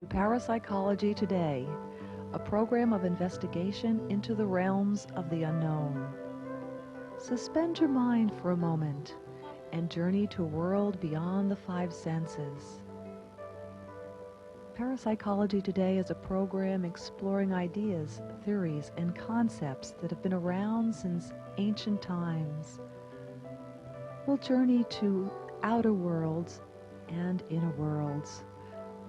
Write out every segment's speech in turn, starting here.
Parapsychology Today, a program of investigation into the realms of the unknown. Suspend your mind for a moment and journey to a world beyond the five senses. Parapsychology Today is a program exploring ideas, theories, and concepts that have been around since ancient times. We'll journey to outer worlds and inner worlds.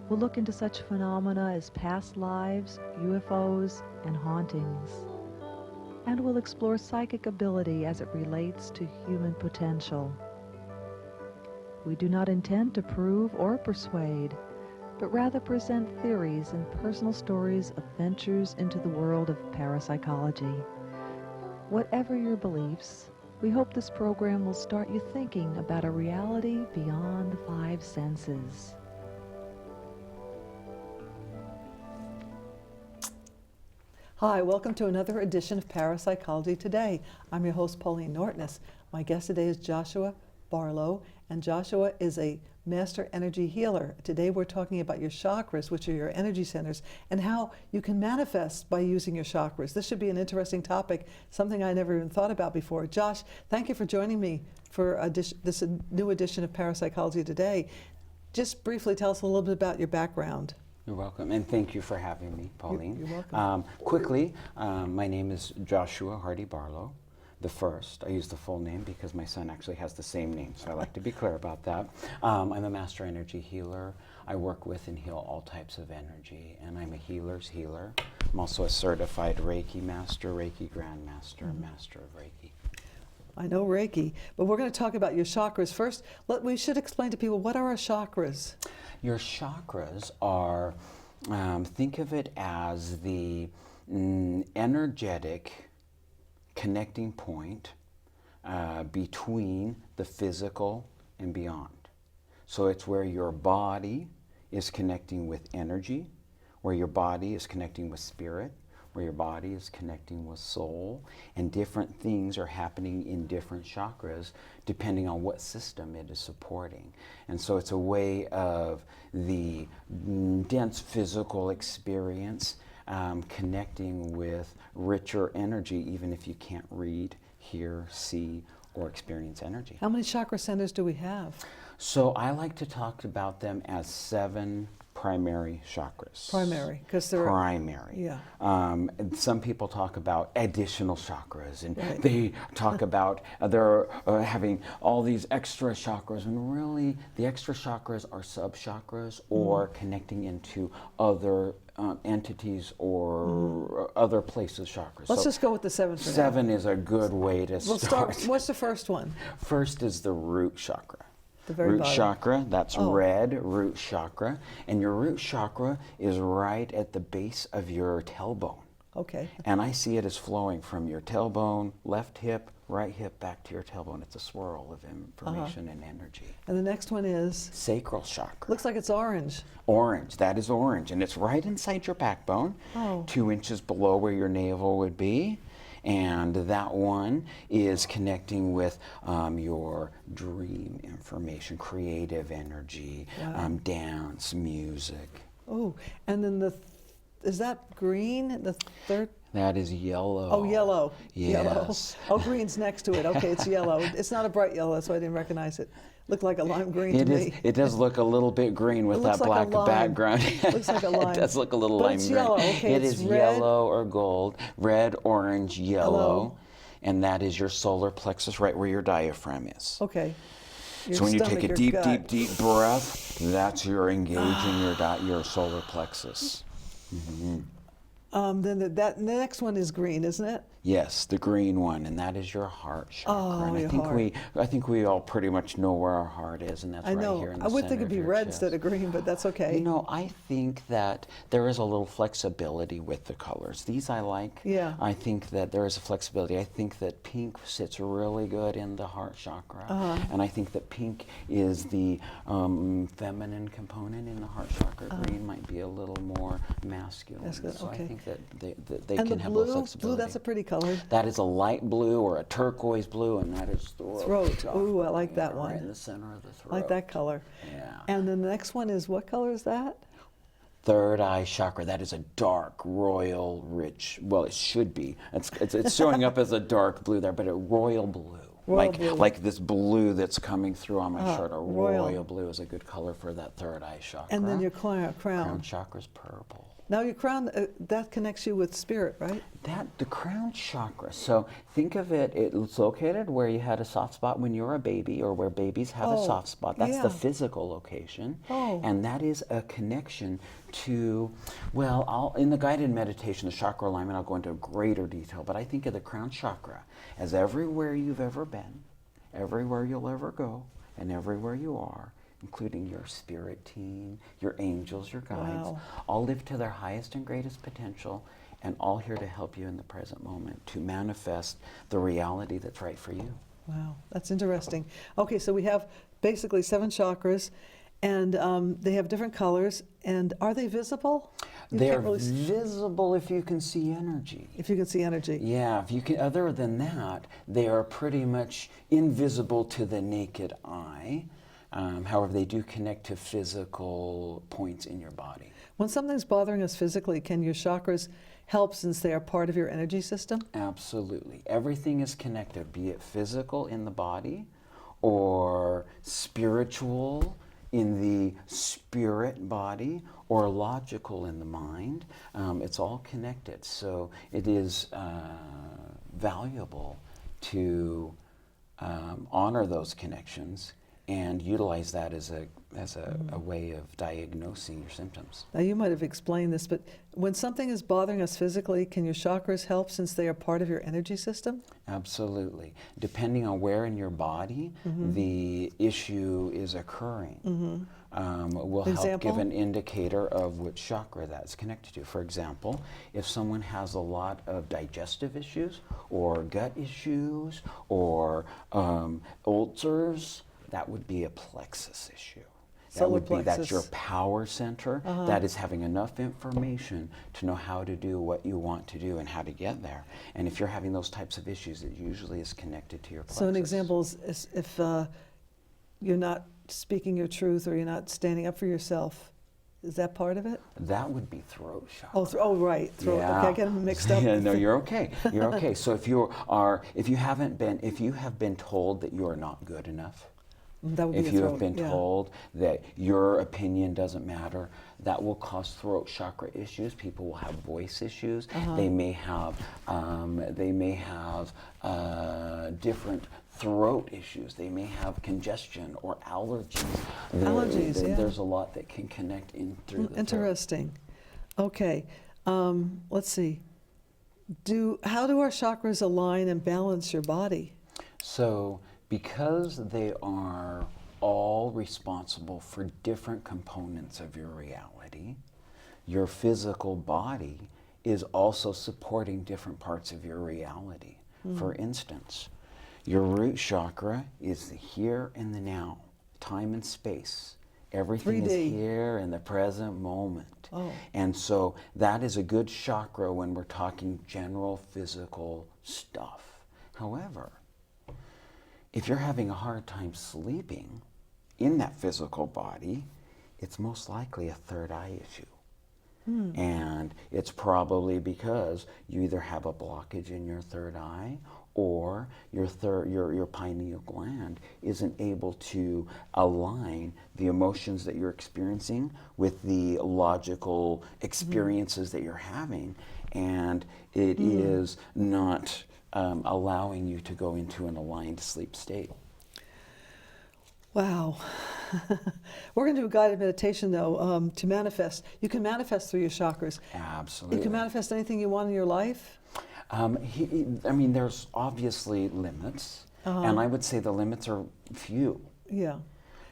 We'll look into such phenomena as past lives, UFOs, and hauntings. And we'll explore psychic ability as it relates to human potential. We do not intend to prove or persuade, but rather present theories and personal stories of ventures into the world of parapsychology. Whatever your beliefs, we hope this program will start you thinking about a reality beyond the five senses. Hi, welcome to another edition of Parapsychology Today. I'm your host, Pauline Nortness. My guest today is Joshua Barlow, and Joshua is a master energy healer. Today we're talking about your chakras, which are your energy centers, and how you can manifest by using your chakras. This should be an interesting topic, something I never even thought about before. Josh, thank you for joining me for this new edition of Parapsychology Today. Just briefly tell us a little bit about your background. You're welcome, and thank you for having me, Pauline. You're welcome. Quickly, my name is Joshua Hardy Barlow, the first. I use the full name because my son actually has the same name, so I like to be clear about that. I'm a master energy healer. I work with and heal all types of energy, and I'm a healer's healer. I'm also a certified Reiki master, Reiki grandmaster, master of Reiki. I know Reiki, but we're going to talk about your chakras. First, we should explain to people, what are our chakras? Your chakras are, think of it as the energetic connecting point between the physical and beyond. So it's where your body is connecting with energy, where your body is connecting with spirit, where your body is connecting with soul, and different things are happening in different chakras depending on what system it is supporting. And so it's a way of the dense physical experience connecting with richer energy, even if you can't read, hear, see, or experience energy. How many chakra centers do we have? So I like to talk about them as 7 primary chakras. Primary, because they're primary. Yeah. Some people talk about additional chakras, and Right. they talk about they're having all these extra chakras, and really the extra chakras are sub-chakras or connecting into other entities or other places chakras. Let's So just go with the 7 for now. 7 is a good way to We'll start. What's the first one? First is the root chakra. The very root bottom. chakra, that's Oh. red, root chakra. And your root chakra is right at the base of your tailbone. Okay. And I see it as flowing from your tailbone, left hip, right hip, back to your tailbone. It's a swirl of information and energy. And the next one is, Sacral chakra. looks like it's orange. Orange, that is orange. And it's right inside your backbone, Oh. 2 inches below where your navel would be. And that one is connecting with your dream information, creative energy, Wow. dance, music. Oh, and then is that green, the third? That is yellow. Oh, yellow. Yellow. Yes. Oh, green's next to it. Okay, it's yellow. It's not a bright yellow, so I didn't recognize it. Looked like a lime green It to is. me. It does look a little bit green with looks that like a black lime. background. Looks like a lime. It does look a little But lime it's green. yellow. Okay, It it's is red. yellow or gold, red, orange, yellow, Yellow. and that is your solar plexus, right where your diaphragm is. Okay. Your So when you stomach, take a your deep, gut. deep, deep breath, that's your engaging your solar plexus. Then the next one is green, isn't it? Yes, the green one, and that is your heart chakra. Oh, and your heart. I think we all pretty much know where our heart is, and that's I right know. here in the I would center think it'd of be your red chest. instead of green, but that's okay. You know, I think that there is a little flexibility with the colors. These I like. Yeah. I think that there is a flexibility. I think that pink sits really good in the heart chakra. And I think that pink is the feminine component in the heart chakra. Green might be a little more masculine. Masculine, So okay. I think that they and can the have blue, a flexibility. that's a pretty color. That is a light blue or a turquoise blue, and that is throat. Throat. chakra. Ooh, I like that Yeah, one. Right in the center of the throat. I like that color. Yeah. And then the next one is, what color is that? Third eye chakra, that is a dark, royal, rich, well, it should be. It's showing up as a dark blue there, but a royal blue. Royal blue. Like this blue that's coming through on my shirt. A royal. royal blue is a good color for that third eye chakra. And then your crown. Crown chakra's purple. Now your crown, that connects you with spirit, right? The crown chakra, so think of it, it's located where you had a soft spot when you were a baby, or where babies have a soft spot. That's the physical location. And that is a connection to, well, in the guided meditation, the chakra alignment, I'll go into greater detail, but I think of the crown chakra as everywhere you've ever been, everywhere you'll ever go, and everywhere you are, including your spirit team, your angels, your guides, all live to their highest and greatest potential, and all here to help you in the present moment to manifest the reality that's right for you. Wow, that's interesting. Okay, so we have basically 7 chakras, and they have different colors, and are they visible? They're visible if you can see energy. If you can see energy. Yeah, if you can. Other than that, they are pretty much invisible to the naked eye. However, they do connect to physical points in your body. When something's bothering us physically, can your chakras help since they are part of your energy system? Absolutely. Everything is connected, be it physical in the body or spiritual in the spirit body or logical in the mind. It's all connected. So it is valuable to honor those connections and utilize that as a way of diagnosing your symptoms. Now you might have explained this, but when something is bothering us physically, can your chakras help since they are part of your energy system? Absolutely. Depending on where in your body the issue is occurring, will help give an indicator of which chakra that's connected to. For example, if someone has a lot of digestive issues or gut issues or ulcers, that would be a plexus issue. That would be, that's your power center that is having enough information to know how to do what you want to do and how to get there. And if you're having those types of issues, it usually is connected to your plexus. So an example is if you're not speaking your truth or you're not standing up for yourself, is that part of it? That would be throat chakra. Oh, right, throat. Yeah. Okay, I get them mixed up. Yeah, no, you're okay. You're okay. So if you have been told that you are not good enough, that would be if you have been told that your opinion doesn't matter, that will cause throat chakra issues. People will have voice issues. They may have different throat issues. They may have congestion or allergies. There's a lot that can connect in through the Interesting. Throat. Okay, let's see. How do our chakras align and balance your body? So, because they are all responsible for different components of your reality, your physical body is also supporting different parts of your reality. For instance, your root chakra is the here and the now, time and space. Everything 3D. is here in the present moment. And so that is a good chakra when we're talking general physical stuff. However, if you're having a hard time sleeping in that physical body, it's most likely a third eye issue. And it's probably because you either have a blockage in your third eye or your pineal gland isn't able to align the emotions that you're experiencing with the logical experiences that you're having. And it is not allowing you to go into an aligned sleep state. Wow. We're going to do a guided meditation, though, to manifest. You can manifest through your chakras. Absolutely. You can manifest anything you want in your life? There's obviously limits, and I would say the limits are few. Yeah.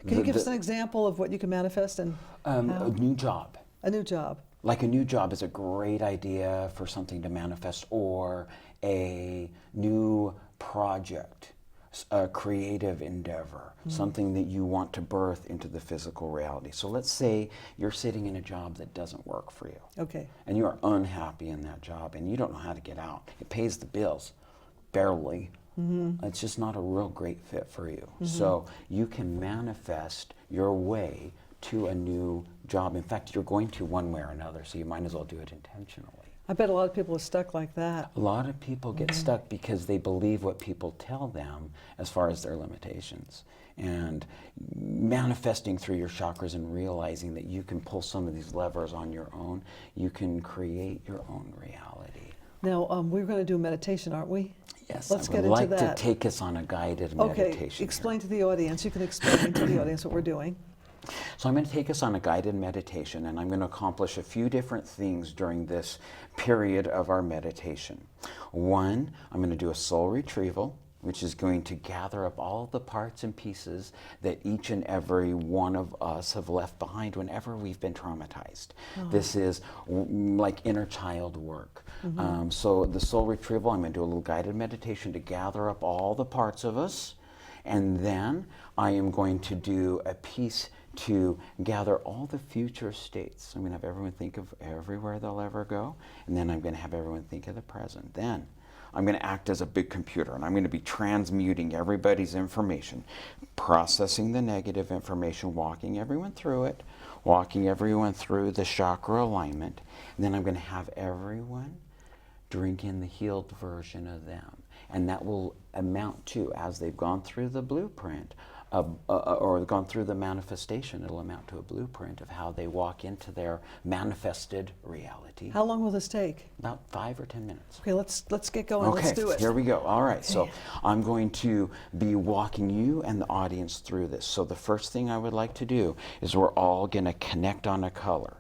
Can you give us an example of what you can manifest and a new job. A new job. Like a new job is a great idea for something to manifest, or a new project, a creative endeavor, something that you want to birth into the physical reality. So let's say you're sitting in a job that doesn't work for you. Okay. And you are unhappy in that job and you don't know how to get out. It pays the bills, barely. It's just not a real great fit for you. So you can manifest your way to a new job. In fact, you're going to one way or another, so you might as well do it intentionally. I bet a lot of people are stuck like that. A lot of people get stuck because they believe what people tell them as far as their limitations. And manifesting through your chakras and realizing that you can pull some of these levers on your own, you can create your own reality. Now, we're going to do meditation, aren't we? Yes, Let's I get would into like that. to take us on a guided Okay, meditation. explain to the audience. You can explain to the audience what we're doing. So I'm going to take us on a guided meditation, and I'm going to accomplish a few different things during this period of our meditation. One, I'm going to do a soul retrieval, which is going to gather up all the parts and pieces that each and every one of us have left behind whenever we've been traumatized. This is like inner child work. So the soul retrieval, I'm going to do a little guided meditation to gather up all the parts of us, and then I am going to do a piece to gather all the future states. I'm going to have everyone think of everywhere they'll ever go, and then I'm going to have everyone think of the present. Then I'm going to act as a big computer, and I'm going to be transmuting everybody's information, processing the negative information, walking everyone through it, walking everyone through the chakra alignment, and then I'm going to have everyone drink in the healed version of them. And that will amount to, as they've gone through the blueprint, or gone through the manifestation, it'll amount to a blueprint of how they walk into their manifested reality. How long will this take? About 5 or 10 minutes. Okay, let's get going. Okay, Let's do it. here we go. All right, so I'm going to be walking you and the audience through this. So the first thing I would like to do is we're all going to connect on a color.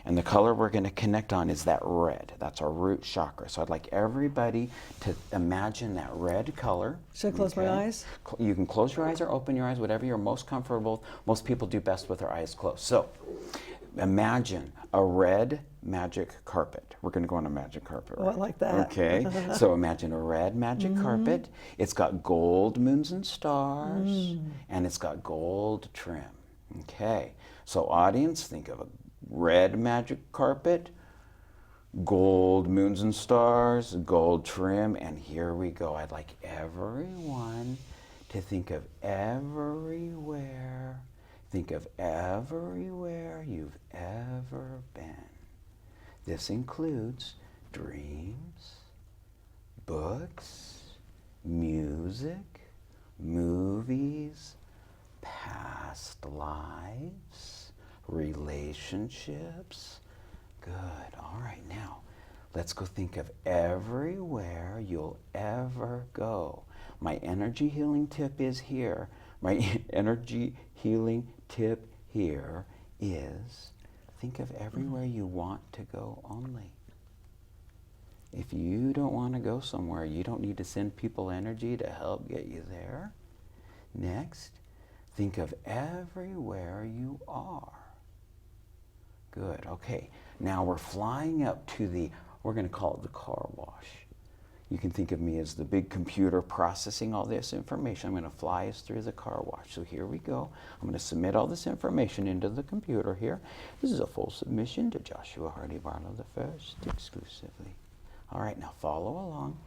And the color we're going to connect on is that red. That's our root chakra. So I'd like everybody to imagine that red color. Should I close my eyes? You can close your eyes or open your eyes, whatever you're most comfortable. Most people do best with their eyes closed. So imagine a red magic carpet. We're going to go on a magic carpet, right? Oh, I like that. Okay. So imagine a red magic carpet. It's got gold moons and stars, and it's got gold trim. Okay. So audience, think of a red magic carpet, gold moons and stars, gold trim, and here we go. I'd like everyone to think of everywhere you've ever been. This includes dreams, books, music, movies, past lives, relationships. Good. All right, now let's go think of everywhere you'll ever go. My energy healing tip is here. My energy healing tip here is think of everywhere you want to go only. If you don't want to go somewhere, you don't need to send people energy to help get you there. Next, think of everywhere you are. Good, okay. Now we're flying up to we're going to call it the car wash. You can think of me as the big computer processing all this information. I'm going to fly us through the car wash. So here we go. I'm going to submit all this information into the computer here. This is a full submission to Joshua Hardy Barlow the First, exclusively. All right, now follow along.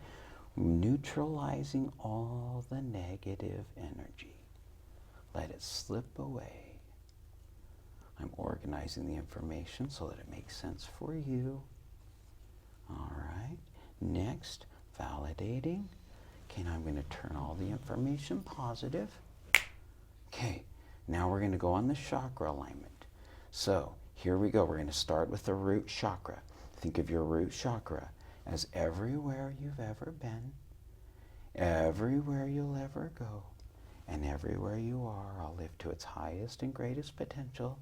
Neutralizing all the negative energy. Let it slip away. I'm organizing the information so that it makes sense for you. All right. Next, validating. Okay, now I'm going to turn all the information positive. Okay, now we're going to go on the chakra alignment. So here we go. We're going to start with the root chakra. Think of your root chakra as everywhere you've ever been, everywhere you'll ever go, and everywhere you are, I'll live to its highest and greatest potential.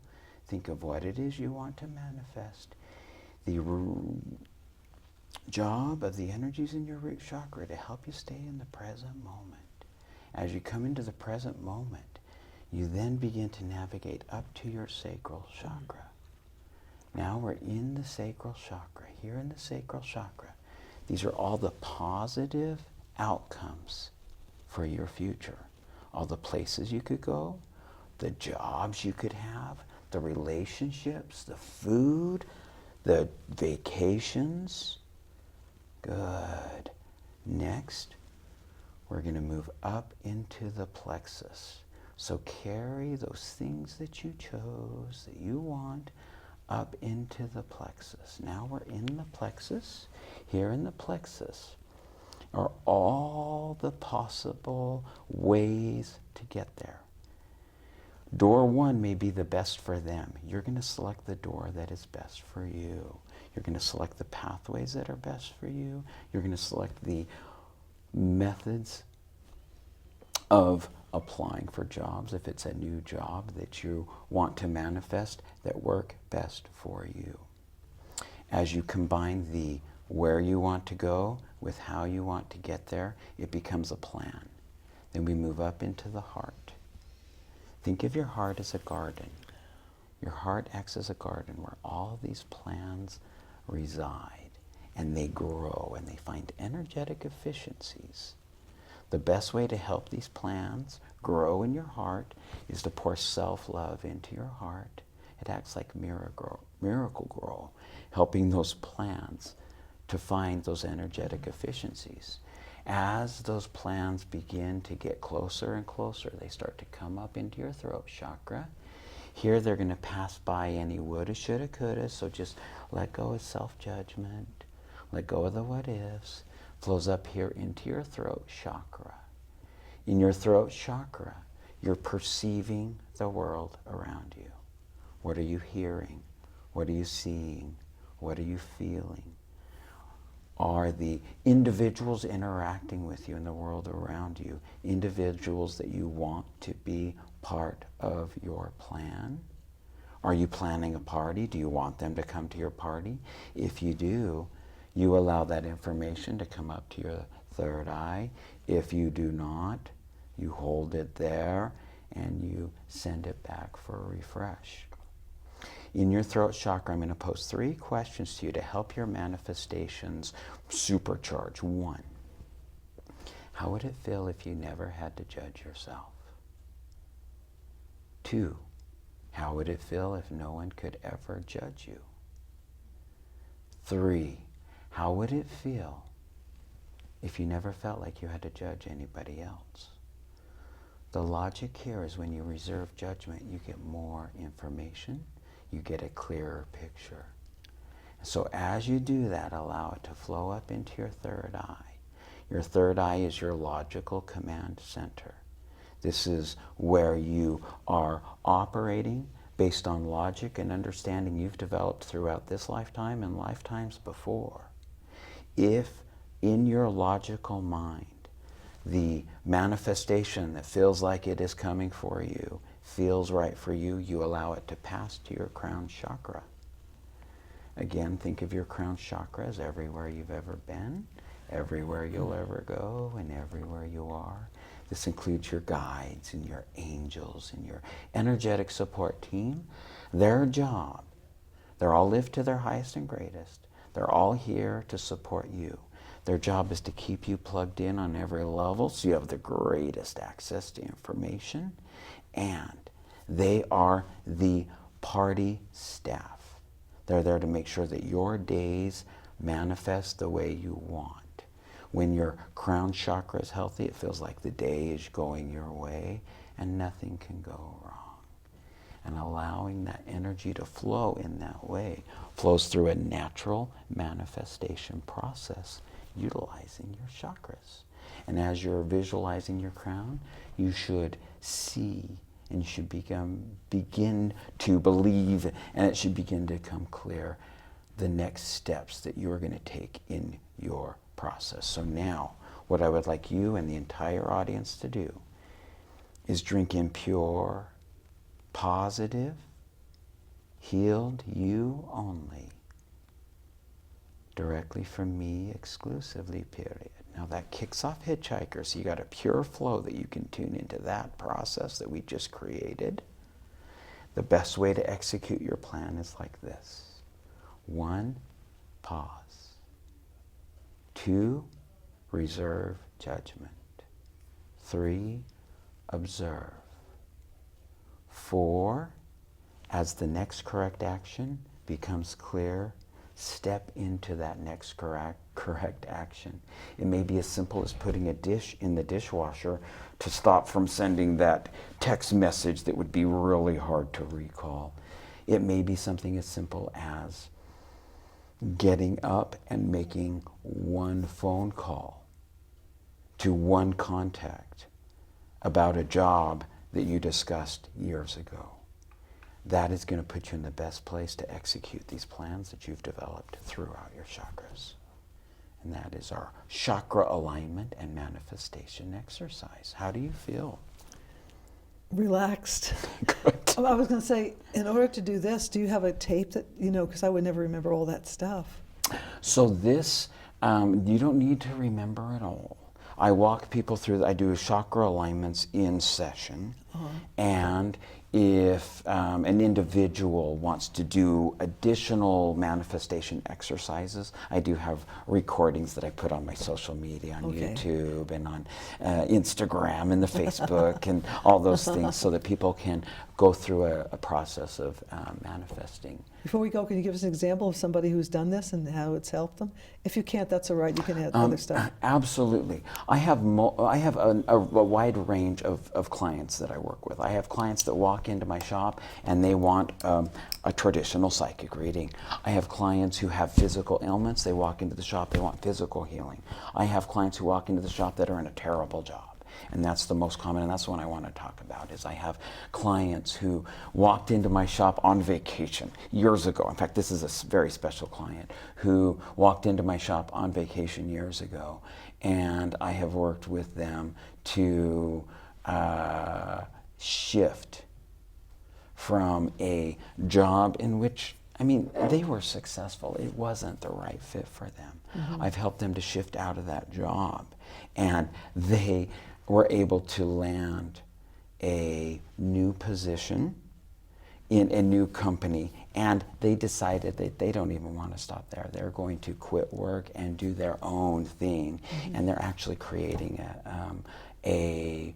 Think of what it is you want to manifest. The job of the energies in your root chakra to help you stay in the present moment. As you come into the present moment, you then begin to navigate up to your sacral chakra. Now we're in the sacral chakra. Here in the sacral chakra, these are all the positive outcomes for your future. All the places you could go, the jobs you could have, the relationships, the food, the vacations. Good. Next, we're going to move up into the plexus. So carry those things that you chose, that you want, up into the plexus. Now we're in the plexus. Here in the plexus are all the possible ways to get there. Door 1 may be the best for them. You're going to select the door that is best for you. You're going to select the pathways that are best for you. You're going to select the methods of applying for jobs, if it's a new job that you want to manifest, that work best for you. As you combine the where you want to go with how you want to get there, it becomes a plan. Then we move up into the heart. Think of your heart as a garden. Your heart acts as a garden where all these plans reside, and they grow, and they find energetic efficiencies. The best way to help these plans grow in your heart is to pour self-love into your heart. It acts like miracle grow, helping those plans to find those energetic efficiencies. As those plans begin to get closer and closer, they start to come up into your throat chakra. Here they're going to pass by any woulda, shoulda, coulda, so just let go of self-judgment, let go of the what-ifs. Flows up here into your throat chakra. In your throat chakra, you're perceiving the world around you. What are you hearing? What are you seeing? What are you feeling? Are the individuals interacting with you in the world around you individuals that you want to be part of your plan? Are you planning a party? Do you want them to come to your party? If you do, you allow that information to come up to your third eye. If you do not, you hold it there and you send it back for a refresh. In your throat chakra, I'm going to pose 3 questions to you to help your manifestations supercharge. 1, how would it feel if you never had to judge yourself? 2, how would it feel if no one could ever judge you? 3, how would it feel if you never felt like you had to judge anybody else? The logic here is when you reserve judgment, you get more information, you get a clearer picture. So as you do that, allow it to flow up into your third eye. Your third eye is your logical command center. This is where you are operating based on logic and understanding you've developed throughout this lifetime and lifetimes before. If in your logical mind, the manifestation that feels like it is coming for you feels right for you, you allow it to pass to your crown chakra. Again, think of your crown chakra as everywhere you've ever been, everywhere you'll ever go, and everywhere you are. This includes your guides and your angels and your energetic support team. Their job, they're all lived to their highest and greatest. They're all here to support you. Their job is to keep you plugged in on every level so you have the greatest access to information. And they are the party staff. They're there to make sure that your days manifest the way you want. When your crown chakra is healthy, it feels like the day is going your way and nothing can go wrong. And allowing that energy to flow in that way flows through a natural manifestation process utilizing your chakras. And as you're visualizing your crown, you should see and you should begin to believe, and it should begin to come clear the next steps that you're going to take in your process. So now, what I would like you and the entire audience to do is drink in pure, positive, healed you only, directly from me exclusively, period. Now that kicks off Hitchhiker, so you got a pure flow that you can tune into that process that we just created. The best way to execute your plan is like this. 1, pause. 2, reserve judgment. 3, observe. 4, as the next correct action becomes clear, step into that next correct correct action. It may be as simple as putting a dish in the dishwasher to stop from sending that text message that would be really hard to recall. It may be something as simple as getting up and making one phone call to one contact about a job that you discussed years ago. That is going to put you in the best place to execute these plans that you've developed throughout your chakras. And that is our chakra alignment and manifestation exercise. How do you feel? Relaxed. Good. I was going to say, in order to do this, do you have a tape that, because I would never remember all that stuff. So this, you don't need to remember it all. I walk people through, I do chakra alignments in session. And if an individual wants to do additional manifestation exercises, I do have recordings that I put on my social media, on YouTube and on Instagram and the Facebook and all those things, so that people can go through a process of manifesting. Before we go, can you give us an example of somebody who's done this and how it's helped them? If you can't, that's all right. You can add other stuff. Absolutely. I have a wide range of clients that I work with. I have clients that walk into my shop and they want a traditional psychic reading. I have clients who have physical ailments. They walk into the shop, they want physical healing. I have clients who walk into the shop that are in a terrible job. And that's the most common, and that's the one I want to talk about, is I have clients who walked into my shop on vacation years ago. In fact, this is a very special client who walked into my shop on vacation years ago, and I have worked with them to shift from a job in which, they were successful. It wasn't the right fit for them. I've helped them to shift out of that job, and they were able to land a new position in a new company, and they decided that they don't even want to stop there. They're going to quit work and do their own thing, and they're actually creating a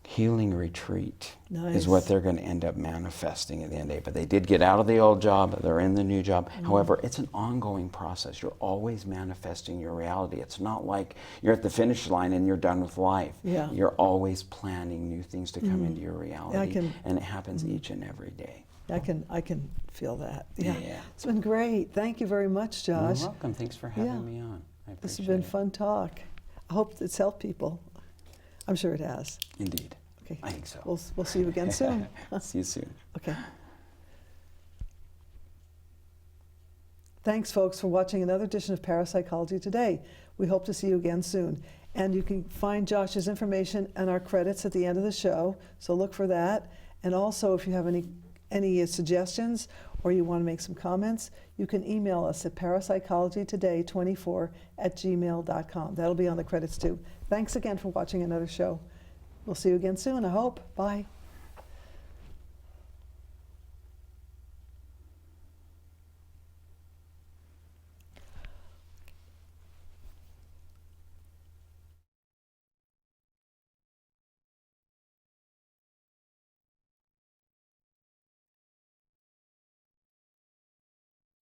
healing retreat. Nice. Is what they're going to end up manifesting at the end of the day. But they did get out of the old job, they're in the new job. However, it's an ongoing process. You're always manifesting your reality. It's not like you're at the finish line and you're done with life. Yeah. You're always planning new things to come into your reality, and it happens each and every day. I can feel that. Yeah. Yeah. It's been great. Thank you very much, Josh. You're welcome. Thanks for having me on. I appreciate This has been it. fun talk. I hope it's helped people. I'm sure it has. Indeed. Okay. I think so. We'll see you again soon. See you soon. Okay. Thanks, folks, for watching another edition of Parapsychology Today. We hope to see you again soon. And you can find Josh's information and our credits at the end of the show, so look for that. And also, if you have any suggestions or you want to make some comments, you can email us at parapsychologytoday24@gmail.com. That'll be on the credits too. Thanks again for watching another show. We'll see you again soon, I hope. Bye.